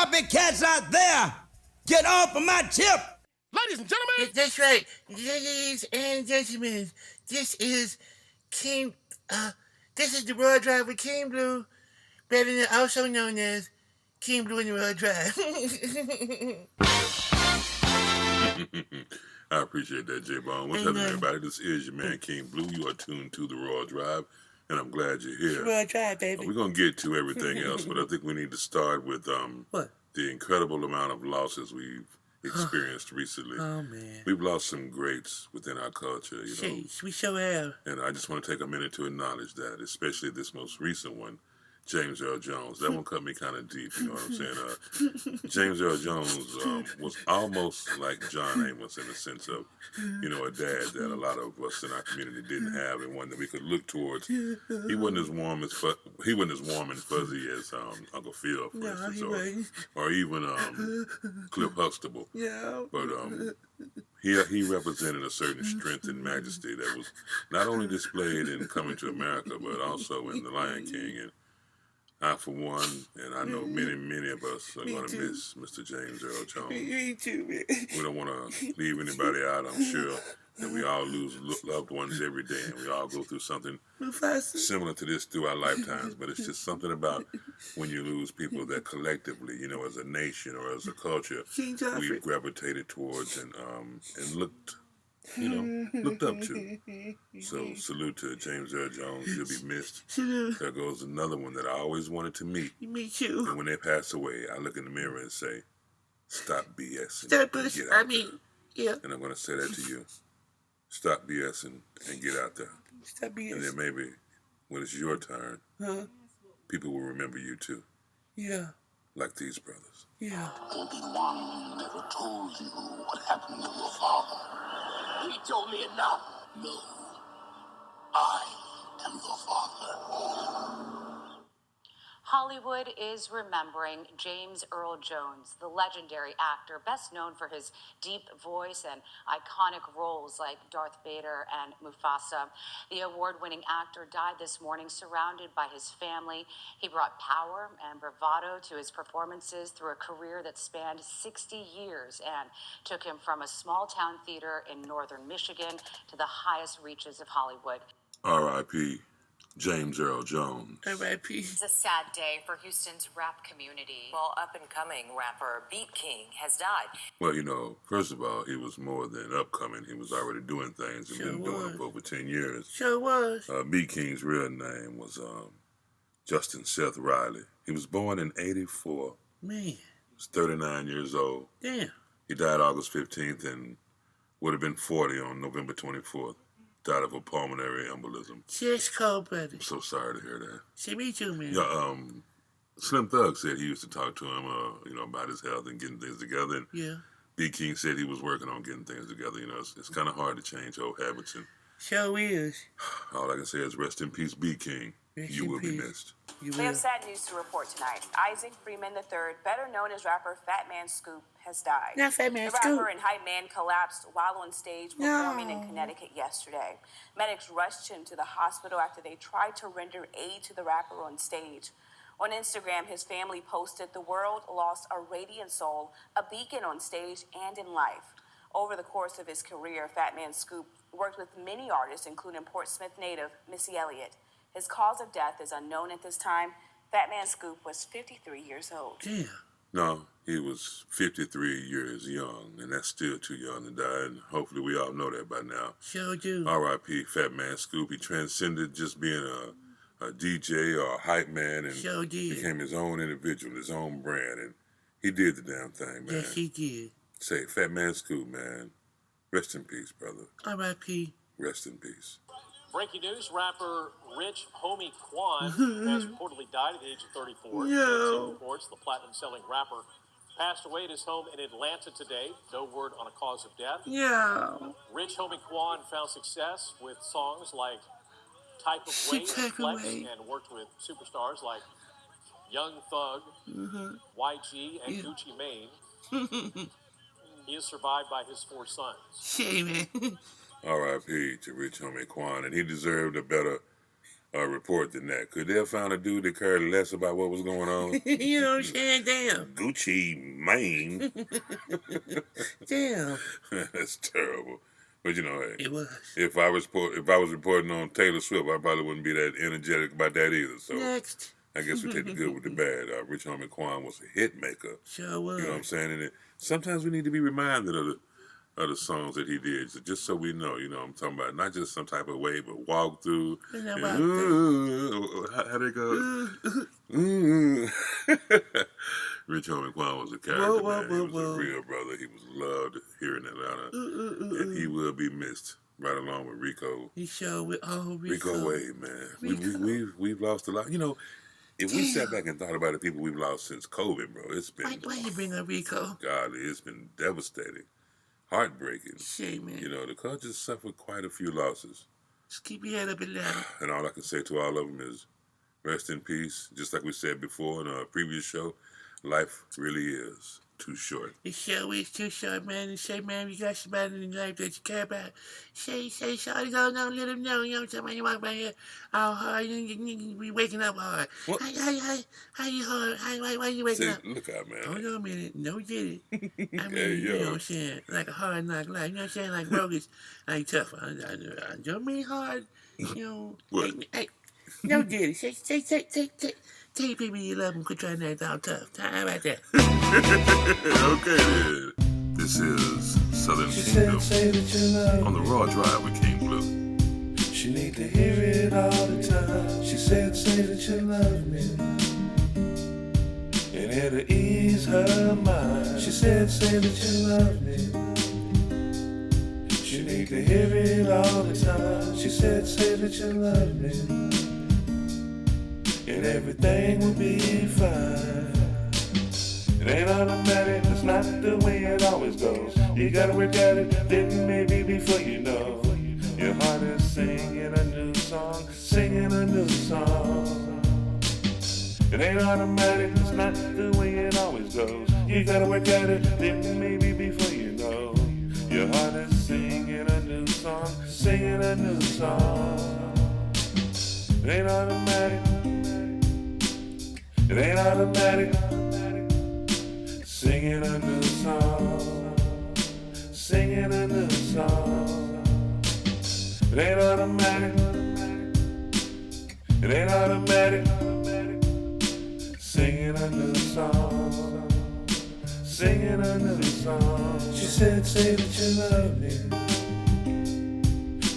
copycats out there, get off of my tip. Ladies and gentlemen. That's right. Ladies and gentlemen, this is King, this is the Royal Drive with King Blu, better than also known as King Blu in the Royal Drive. I appreciate that, JBone. What's happening, everybody? This is your man, King Blu. You are tuned to the Royal Drive, and I'm glad you're here. Royal Drive, baby. We're going to get to everything else, but I think we need to start with the incredible amount of losses we've experienced recently. Oh, man. We've lost some greats within our culture, you know. We sure have. And I just want to take a minute to acknowledge that, especially this most recent one, James Earl Jones. That one cut me kind of deep, you know what I'm saying? James Earl Jones was almost like John Amos in the sense of, you know, a dad that a lot of us in our community didn't have, and one that we could look towards. He wasn't as warm and fuzzy as Uncle Phil, for instance, or even Cliff Huxtable. Yeah. But he represented a certain strength and majesty that was not only displayed in Coming to America, but also in The Lion King. And I, for one, and I know many of us are going to miss Mr. James Earl Jones. Me too, man. We don't want to leave anybody out. I'm sure that we all lose loved ones every day, and we all go through something similar to this through our lifetimes. But it's just something about when you lose people that collectively, you know, as a nation or as a culture, we've gravitated towards and looked up to. So salute to James Earl Jones. He'll be missed. There goes another one that I always wanted to meet. Me too. And when they pass away, I look in the mirror and say, stop BSing. Yeah. And I'm going to say that to you. Stop BSing and get out there. Stop BSing. And then maybe when it's your turn, people will remember you too. Yeah. Like these brothers. Yeah. Obi-Wan never told you what happened to your father. He told me enough. No. I am your father. Hollywood is remembering James Earl Jones, the legendary actor, best known for his deep voice and iconic roles like Darth Vader and Mufasa. The award-winning actor died this morning surrounded by his family. He brought power and bravado to his performances through a career that spanned 60 years and took him from a small-town theater in northern Michigan to the highest reaches of Hollywood. R.I.P. James Earl Jones. R.I.P. It's a sad day for Houston's rap community. Well, up-and-coming rapper Beat King has died. Well, you know, first of all, he was more than upcoming. He was already doing things and been doing it for over 10 years. Sure was. Beat King's real name was Justin Seth Riley. He was born in 84. Man. He was 39 years old. Damn. He died August 15th and would have been 40 on November 24th. Died of a pulmonary embolism. Just cold, brother. I'm so sorry to hear that. See, me too, man. Yeah, Slim Thug said he used to talk to him, you know, about his health and getting things together. And yeah. B. King said he was working on getting things together. You know, it's kind of hard to change old habits. And sure is. all I can say is rest in peace, B. King. You will be missed. We have sad news to report tonight. Isaac Freeman III, better known as rapper Fatman Scoop, has died. Not Fatman Scoop. The rapper and hype man collapsed while on stage performing in Connecticut yesterday. Medics rushed him to the hospital after they tried to render aid to the rapper on stage. On Instagram, his family posted, "The world lost a radiant soul, a beacon on stage and in life." Over the course of his career, Fatman Scoop worked with many artists, including Portsmouth native Missy Elliott. His cause of death is unknown at this time. Fatman Scoop was 53 years old. Damn. No, he was 53 years young, and that's still too young to die, and hopefully we all know that by now. Sure do. R.I.P. Fatman Scoop. He transcended just being a DJ or a hype man and became his own individual, his own brand, and he did the damn thing, man. Yes, he did. Say, Fatman Scoop, man. Rest in peace, brother. R.I.P. Rest in peace. Breaking news, rapper Rich Homie Quan has reportedly died at the age of 34. No. Reports the platinum-selling rapper passed away at his home in Atlanta today. No word on a cause of death. Yeah. Rich Homie Quan found success with songs like Type of Way and Flex, and worked with superstars like Young Thug, YG, and Gucci Mane. He is survived by his 4 sons. Shame, man. R.I.P. to Rich Homie Quan, and he deserved a better report than that. Could they have found a dude that cared less about what was going on? You know what I'm saying? Damn. Gucci Mane. Damn. That's terrible. But you know, hey, it was. If I was reporting on Taylor Swift, I probably wouldn't be that energetic about that either. So Next. I guess we take the good with the bad. Rich Homie Quan was a hit maker. Sure was. You know what I'm saying? And sometimes we need to be reminded of the songs that he did, just so we know. You know what I'm talking about? Not just some type of way, but walk through. How they go? Rich Homie Quan was a character, man. He was a real brother. He was loved here in Atlanta, and he will be missed. Right along with Rico. He sure with Rico Wade, man. We've lost a lot. You know, if we sat back and thought about the people we've lost since COVID, bro, it's been. Why you bring up Rico? Golly, it's been devastating, heartbreaking. Shame, man. You know, the culture suffered quite a few losses. Just keep your head up and down. And all I can say to all of them is, rest in peace. Just like we said before in our previous show, life really is too short. It sure is too short, man. And say, man, you got somebody in life that you care about. Say, shorty, go, no, let them know. You know what I'm saying? You walk by here all hard, you be waking up hard. What? How you hard? Why you waking up? Look out, man. Hold on a minute. No, get it. I mean, Hey, you know yo. what I'm saying? Like a hard knock life. You know what I'm saying? Like brothers, like tough. I don't mean hard. You know. What? Hey, no, get it. Tell your people you love them. Quit trying to act all tough. How about that? Okay, then. This is Southern Kingdom on the Raw Drive with King Blu. She need to hear it all the time. She said, say that you love me, and it'll ease her mind. She said, say that you love me. She need to hear it all the time. She said, say that you love me, and everything will be fine. It ain't automatic, it's not the way it always goes. You gotta work at it, then maybe before you know, your heart is singing a new song, singing a new song. It ain't automatic, it's not the way it always goes. You gotta work at it, then maybe before you know, your heart is singing a new song, singing a new song. It ain't automatic. It ain't automatic. Singing a new song, singing a new song. It ain't automatic. It ain't automatic. Singing a new song, singing a new song. She said, say that you love me.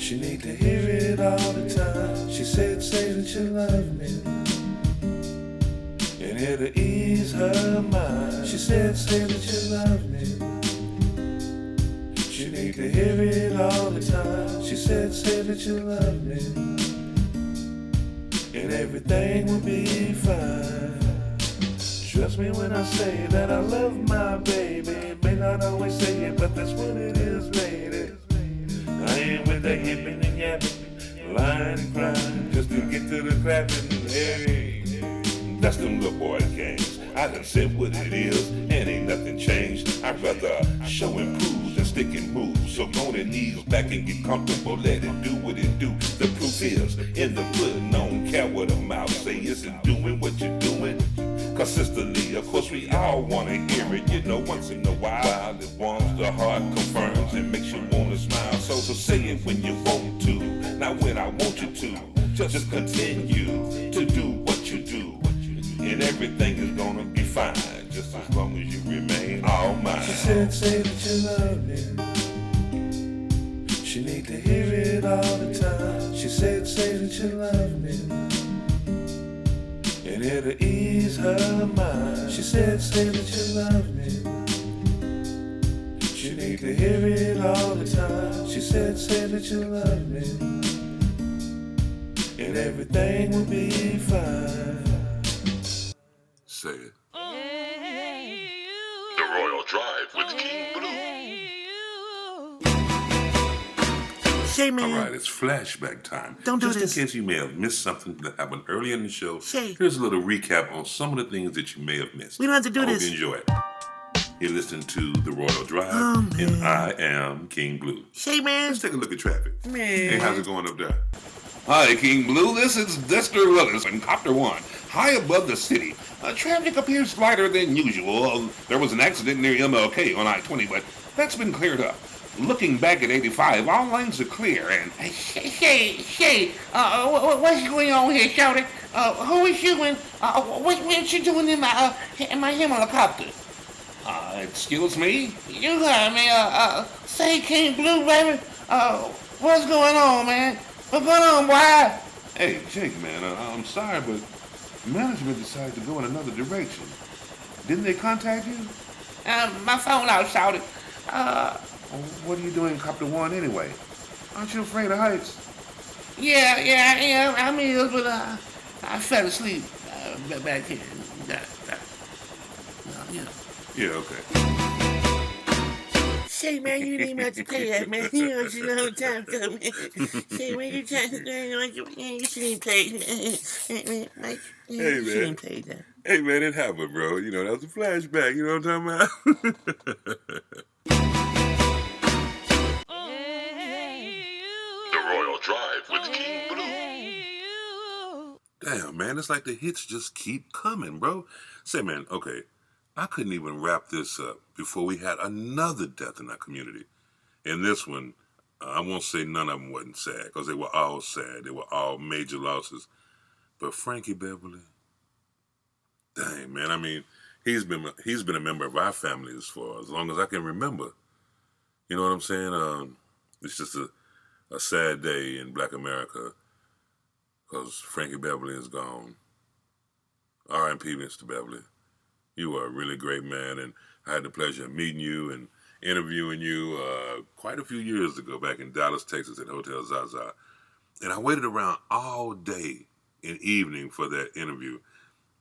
She need to hear it all the time. She said, say that you love me, and it'll ease her mind. She said, say that you love me. She need to hear it all the time. She said, say that you love me, and everything will be fine. Trust me when I say that I love my baby. May not always say it, but that's what it is, lady. I ain't with that yipping and yapping, lying and crying, just to get to the clapping. Hey, that's them little boy games. I done said what it is, and ain't nothing changed. I'd rather show and prove than stick and move. So go on and ease back and get comfortable, let it do what it do. The proof is in the pudding, I don't care what a mouth say. Is it doing what you're doing? Consistently, of course we all wanna hear it. You know, once in a while it warms the heart, confirms and makes you wanna smile. So say it when you want to, not when I want you to. Just continue to do what you do, and everything is gonna be fine, just as long as you remain all mine. She said, say that you love me. She need to hear it all the time. She said, say that you love me, and it'll ease her mind. She said, say that you love me. She need to hear it all the time. She said, say that you love me, and everything will be fine. Say it. The Royal Drive with King Blu. Say, man. All right, it's flashback time. Don't do Just this. in case you may have missed something that happened earlier in the show, Say. here's a little recap on some of the things that you may have missed. We don't have to do I this. hope you enjoy it. You're listening to The Royal Drive, and I am King Blu. Say, man. Let's take a look at traffic. Man. Hey, how's it going up there? Hi, King Blu. This is Dexter Willis in Copter 1, high above the city. Traffic appears lighter than usual. There was an accident near MLK on I-20, but that's been cleared up. Looking back at 85, all lanes are clear, and... What's going on here, Shouty? Who is shooting? What you doing in my helicopter? Excuse me? You heard me, say King Blu, baby. What's going on, man? What's going on, boy? Hey, Jake, man, I'm sorry, but management decided to go in another direction. Didn't they contact you? My phone out, Shouty. What are you doing in Copter 1 anyway? Aren't you afraid of heights? Yeah, I am. I mean, but I fell asleep back here. Yeah, okay. Say, man, you didn't even have to play that, man. You know, it's a long time ago, man. Say, man, you shouldn't play that. Hey, man. You shouldn't play that. Hey, man, it happened, bro. You know, that was a flashback. You know what I'm talking about? The Royal Drive with King Blu. Damn, man, it's like the hits just keep coming, bro. Say, man, okay, I couldn't even wrap this up before we had another death in our community. And this one, I won't say none of them wasn't sad, because they were all sad. They were all major losses. But Frankie Beverly, dang, man, I mean, he's been a member of our families for as long as I can remember. You know what I'm saying? It's just a sad day in Black America because Frankie Beverly is gone. R.I.P. Mr. Beverly. You are a really great man, and I had the pleasure of meeting you and interviewing you quite a few years ago back in Dallas, Texas at Hotel Zaza. And I waited around all day and evening for that interview.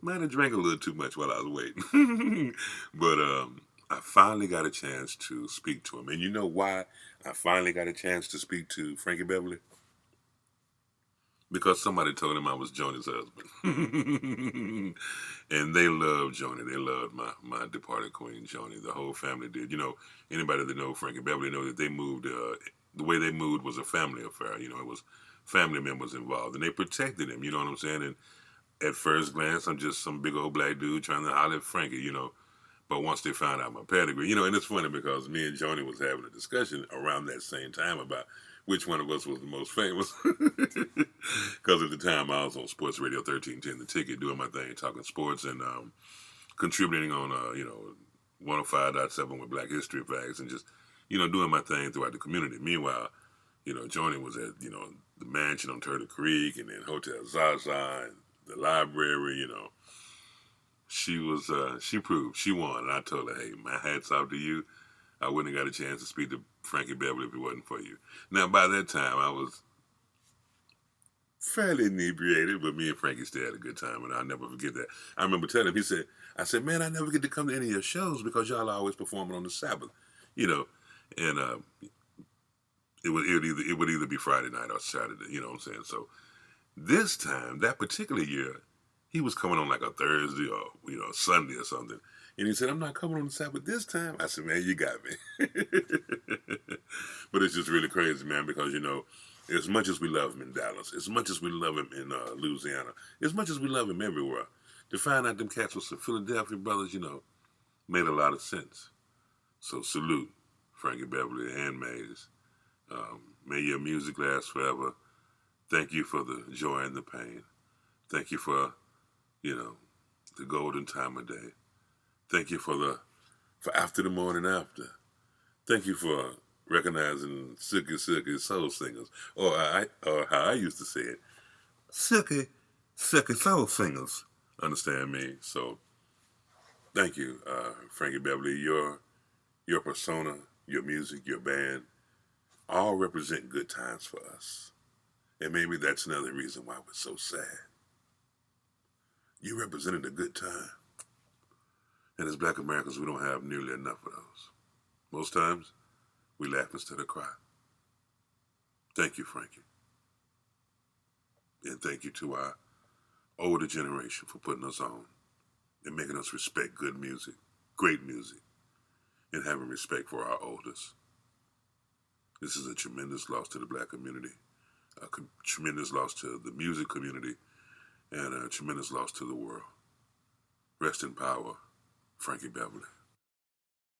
Might have drank a little too much while I was waiting. But I finally got a chance to speak to him. And you know why I finally got a chance to speak to Frankie Beverly? Because somebody told him I was Joni's husband. And they loved Joni. They loved my departed queen, Joni. The whole family did. You know, anybody that know Frankie Beverly know that they moved, the way they moved was a family affair. You know, it was family members involved. And they protected him, you know what I'm saying? And at first glance, I'm just some big old black dude trying to holler at Frankie, you know. But once they found out my pedigree, you know, and it's funny because me and Joni was having a discussion around that same time about which one of us was the most famous. Because at the time I was on Sports Radio 1310, The Ticket, doing my thing, talking sports and contributing on, 105.7 with Black History Facts and just, you know, doing my thing throughout the community. Meanwhile, you know, Joni was at, you know, the mansion on Turtle Creek and then Hotel Zaza and the library, you know. She was, she proved, she won. And I told her, hey, my hat's off to you. I wouldn't have got a chance to speak to Frankie Beverly if it wasn't for you. Now, by that time, I was fairly inebriated, but me and Frankie still had a good time, and I'll never forget that. I remember telling him, I said, man, I never get to come to any of your shows because y'all are always performing on the Sabbath, you know, and it would either be Friday night or Saturday, you know what I'm saying? So this time, that particular year, he was coming on like a Thursday or, you know, Sunday or something. And he said, I'm not coming on the Sabbath this time. I said, man, you got me. But it's just really crazy, man, because, you know, as much as we love him in Dallas, as much as we love him in Louisiana, as much as we love him everywhere, to find out them cats was some Philadelphia brothers, you know, made a lot of sense. So salute, Frankie Beverly and Mays. May your music last forever. Thank you for the joy and the pain. Thank you for, you know, the golden time of day. Thank you for after the morning after. Thank you for recognizing silky soul singers, or how I used to say it, silky soul singers. Understand me? So, thank you, Frankie Beverly. Your persona, your music, your band, all represent good times for us, and maybe that's another reason why we're so sad. You represented a good time. And as Black Americans, we don't have nearly enough of those. Most times, we laugh instead of cry. Thank you, Frankie. And thank you to our older generation for putting us on and making us respect good music, great music, and having respect for our oldest. This is a tremendous loss to the Black community. tremendous loss to the music community and a tremendous loss to the world. Rest in power, Frankie Beverly.